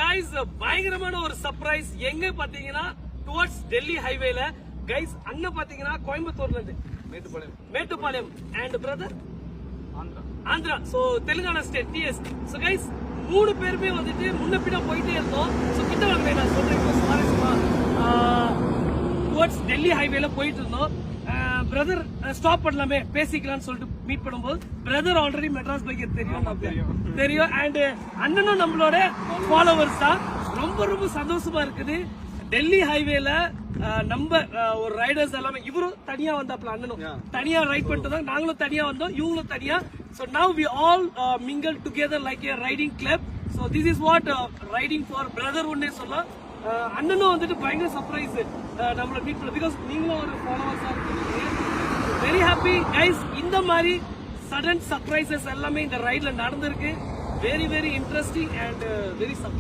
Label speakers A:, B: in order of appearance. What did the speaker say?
A: guys பயங்கரமான ஒரு surprise எங்க பாத்தீங்கன்னா டுவர்ட்ஸ் டெல்லி ஹைவேல கைஸ் அண்ணன் பாத்தீங்கன்னா கோயம்புத்தூர்ல இருந்து Mettupalayam and brother Andhra so Telangana state TS so guys மூணு பேருமே வந்துட்டு முன்ன பின்ன போயிட்டே இருந்தோம் சோ கிட்ட வாங்க நான் சொல்றேன் சுவாரஸ்யமா டுவர்ட்ஸ் டெல்லி ஹைவேல போயிட்டு இருந்தோம் பிரதர் ஸ்டாப் பண்ணலாமே பேசிக்கலாம்னு சொல்லிட்டு மீட் பண்ணும்போது பிரதர் ஆல்ரெடி மெட்ராஸ் பைக்கர் தெரியும் அண்ட் அண்ணனும் நம்மளோட ஃபாலோவர்ஸ் தான் ரொம்ப சந்தோஷமா இருக்குது டெல்லி ஹைவேல நம்ம ஒரு ரைடர்ஸ் எல்லாமே இவரும் தனியா வந்தாப்ல அண்ணனும் தனியா ரைட் பண்ணிட்டு தான் நாங்களும் தனியா வந்தோம் இவங்களும் தனியா so now we all mingle together like a riding club so this is what riding for brother ஒன்னே சொல்லலாம் அண்ணனும் வந்துட்டு பயங்கர சர்ப்ரைஸ் நம்மள மீட் பண்ண பிகாஸ் நீங்களும் ஒரு ஃபாலோவர்ஸா இருக்கீங்க வெரி ஹாப்பி கைஸ் இந்த மாதிரி சடன் சர்ப்ரைசஸ் எல்லாமே இந்த ரைட்ல நடந்திருக்கு வெரி இன்ட்ரெஸ்டிங் அண்ட் வெரி